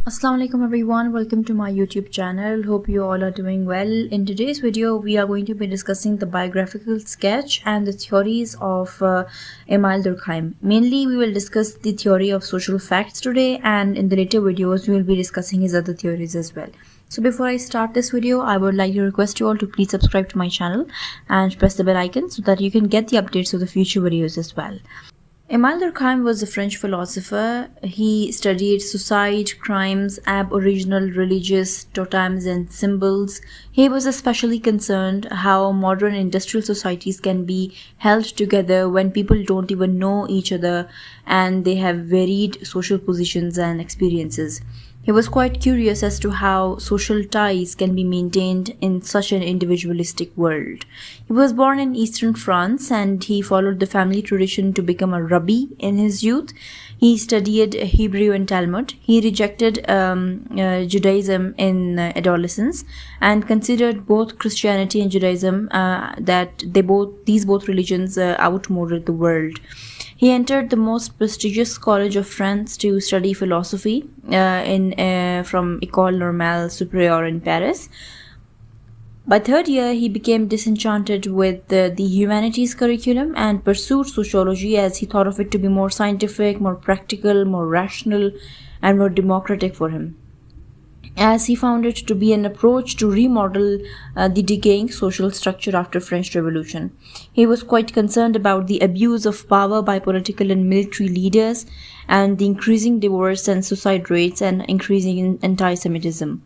Assalamu alaikum everyone, welcome to my YouTube channel. Hope you all are doing well. In today's video we are going to be discussing the biographical sketch and the theories of Émile Durkheim. Mainly we will discuss the theory of social facts today, and in the later videos we will be discussing his other theories as well. So before I start this video, I would like to request you all to please subscribe to my channel and press the bell icon so that you can get the updates of the future videos as well. Émile Durkheim was a French philosopher. He studied suicide, crimes, aboriginal religious totems and symbols. He was especially concerned how modern industrial societies can be held together when people don't even know each other and they have varied social positions and experiences. He was quite curious as to how social ties can be maintained in such an individualistic world. He was born in eastern France and he followed the family tradition to become a rabbi in his youth. He studied Hebrew and Talmud. He rejected Judaism in adolescence and considered both Christianity and Judaism that these both religions outmoded the world. He entered the most prestigious college of France to study philosophy from École Normale Supérieure in Paris. By third year, he became disenchanted with the humanities curriculum and pursued sociology as he thought of it to be more scientific, more practical, more rational, and more democratic for him, as he found it to be an approach to remodel the decaying social structure after French Revolution. He was quite concerned about the abuse of power by political and military leaders and the increasing divorce and suicide rates and increasing anti-Semitism.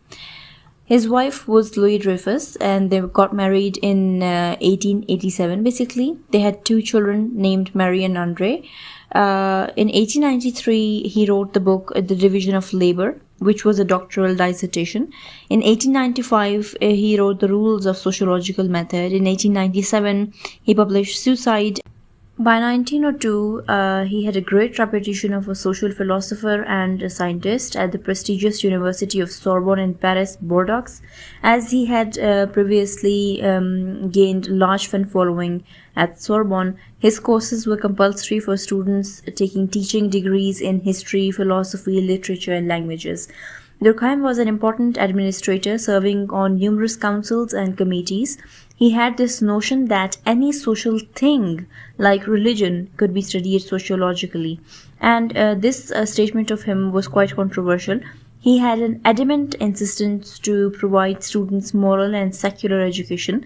His wife was Louis Dreyfus and they got married in 1887 basically. They had two children named Marie and Andre. In 1893, he wrote the book The Division of Labor, which was a doctoral dissertation. In 1895, he wrote The Rules of Sociological Method. In 1897, he published Suicide. By 1902, he had a great reputation of a social philosopher and a scientist at the prestigious University of Sorbonne in Paris, Bordeaux, as he had previously gained a large fan following at Sorbonne. His courses were compulsory for students taking teaching degrees in history, philosophy, literature, and languages. Durkheim was an important administrator, serving on numerous councils and committees. He had this notion that any social thing, like religion, could be studied sociologically. And this statement of him was quite controversial. He had an adamant insistence to provide students moral and secular education.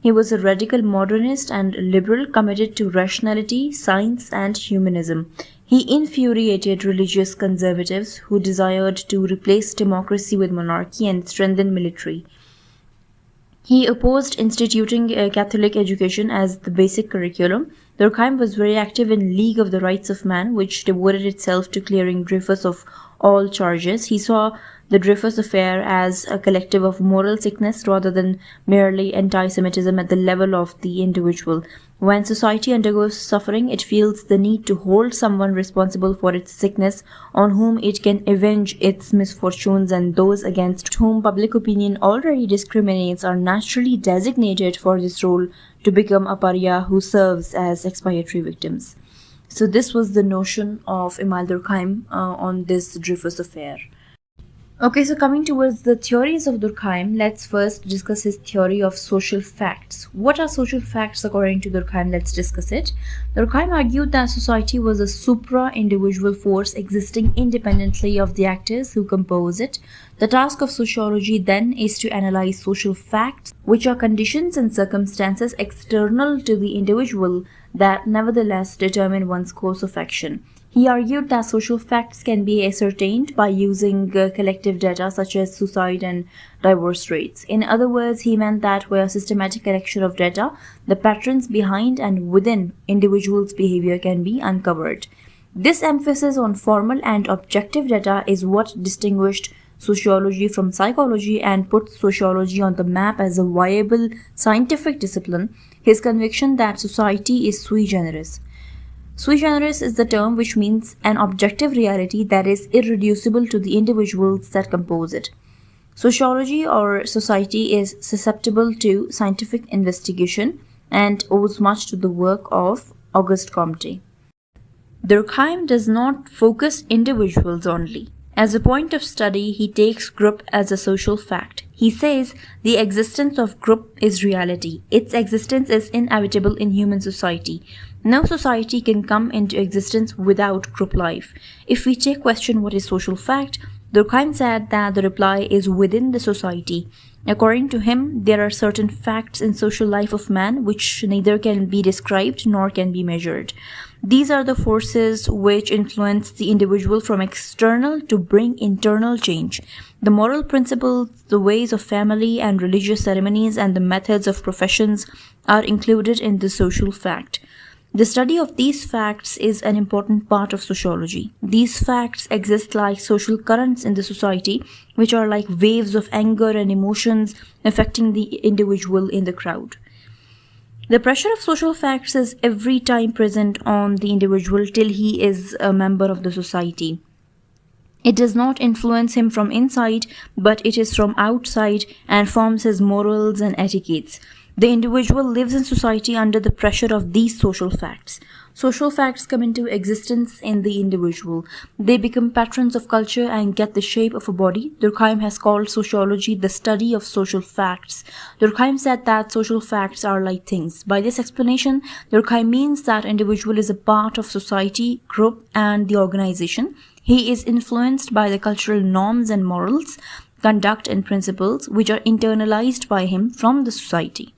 He was a radical modernist and liberal, committed to rationality, science, and humanism. He infuriated religious conservatives who desired to replace democracy with monarchy and strengthen military. He opposed instituting Catholic education as the basic curriculum. Durkheim was very active in League of the Rights of Man, which devoted itself to clearing Dreyfus of all charges. He saw the Dreyfus affair as a collective of moral sickness rather than merely anti-Semitism at the level of the individual. When society undergoes suffering, it feels the need to hold someone responsible for its sickness, on whom it can avenge its misfortunes, and those against whom public opinion already discriminates are naturally designated for this role to become a pariah who serves as expiatory victims. So this was the notion of Émile Durkheim on this Dreyfus affair. Okay, so coming towards the theories of Durkheim, let's first discuss his theory of social facts. What are social facts according to Durkheim? Let's discuss it. Durkheim argued that society was a supra-individual force existing independently of the actors who compose it. The task of sociology then is to analyze social facts, which are conditions and circumstances external to the individual that nevertheless determine one's course of action. He argued that social facts can be ascertained by using collective data such as suicide and divorce rates. In other words, he meant that by a systematic collection of data, the patterns behind and within individuals' behavior can be uncovered. This emphasis on formal and objective data is what distinguished sociology from psychology and put sociology on the map as a viable scientific discipline. His conviction that society is sui generis. Sui generis is the term which means an objective reality that is irreducible to the individuals that compose it. Sociology or society is susceptible to scientific investigation and owes much to the work of Auguste Comte. Durkheim does not focus individuals only. As a point of study, he takes group as a social fact. He says the existence of group is reality. Its existence is inevitable in human society. No society can come into existence without group life. If we take question what is social fact, Durkheim said that the reply is within the society. According to him, there are certain facts in social life of man which neither can be described nor can be measured. These are the forces which influence the individual from external to bring internal change. The moral principles, the ways of family and religious ceremonies, and the methods of professions are included in the social fact. The study of these facts is an important part of sociology. These facts exist like social currents in the society, which are like waves of anger and emotions affecting the individual in the crowd. The pressure of social facts is every time present on the individual till he is a member of the society. It does not influence him from inside, but it is from outside and forms his morals and etiquettes. The individual lives in society under the pressure of these social facts. Social facts come into existence in the individual. They become patterns of culture and get the shape of a body. Durkheim has called sociology the study of social facts. Durkheim said that social facts are like things. By this explanation, Durkheim means that individual is a part of society, group, and the organization. He is influenced by the cultural norms and morals, conduct, and principles which are internalized by him from the society.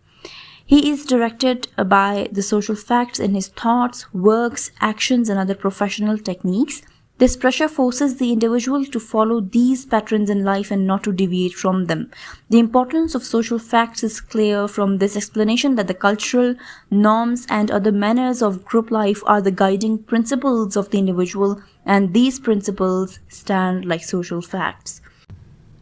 He is directed by the social facts in his thoughts, works, actions, and other professional techniques. This pressure forces the individual to follow these patterns in life and not to deviate from them. The importance of social facts is clear from this explanation that the cultural norms and other manners of group life are the guiding principles of the individual, and these principles stand like social facts.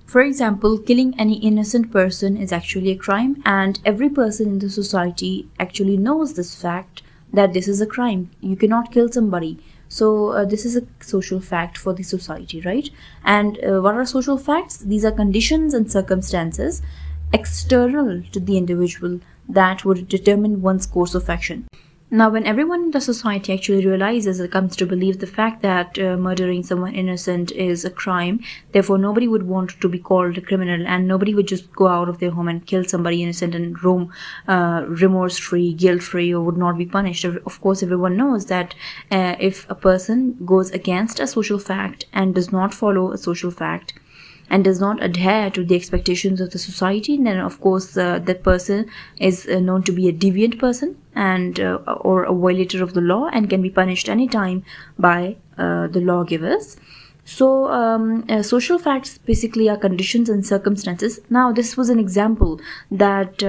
For example, killing any innocent person is actually a crime, and every person in the society actually knows this fact that this is a crime. You cannot kill somebody. So this is a social fact for the society, right? And what are social facts? These are conditions and circumstances external to the individual that would determine one's course of action. Now, when everyone in the society actually realizes or comes to believe the fact that murdering someone innocent is a crime, therefore nobody would want to be called a criminal, and nobody would just go out of their home and kill somebody innocent and roam remorse-free, guilt-free, or would not be punished. Of course, everyone knows that if a person goes against a social fact and does not follow a social fact, and does not adhere to the expectations of the society, then of course that person is known to be a deviant person and or a violator of the law and can be punished anytime by the lawgivers. So social facts basically are conditions and circumstances. Now this was an example that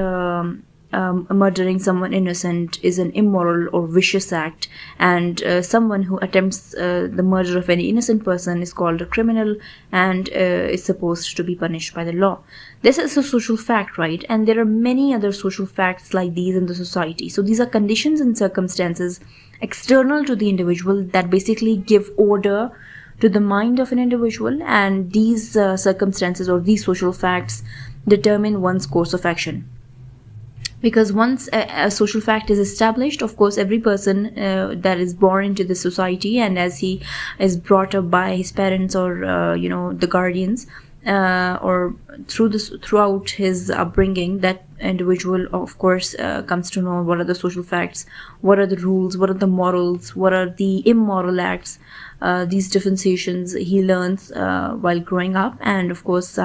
murdering someone innocent is an immoral or vicious act, and someone who attempts the murder of any innocent person is called a criminal and is supposed to be punished by the law. This is a social fact, right? And there are many other social facts like these in the society. So these are conditions and circumstances external to the individual that basically give order to the mind of an individual, and these circumstances or these social facts determine one's course of action. Because once a social fact is established, of course, every person that is born into the society and as he is brought up by his parents or the guardians or throughout his upbringing, that individual of course comes to know what are the social facts, what are the rules, what are the morals, what are the immoral acts. These differentiations he learns while growing up, and of course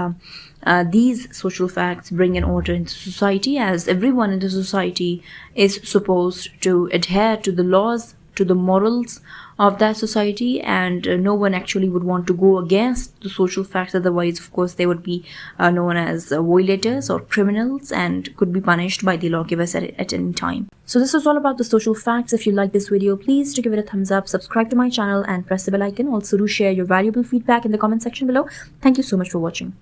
these social facts bring an order into society, as everyone in the society is supposed to adhere to the laws, to the morals of that society, and no one actually would want to go against the social facts. Otherwise, of course, they would be known as violators or criminals and could be punished by the lawgivers at any time. So this was all about the social facts. If you like this video, please do give it a thumbs up, subscribe to my channel, and press the bell icon. Also do share your valuable feedback in the comment section below. Thank you so much for watching.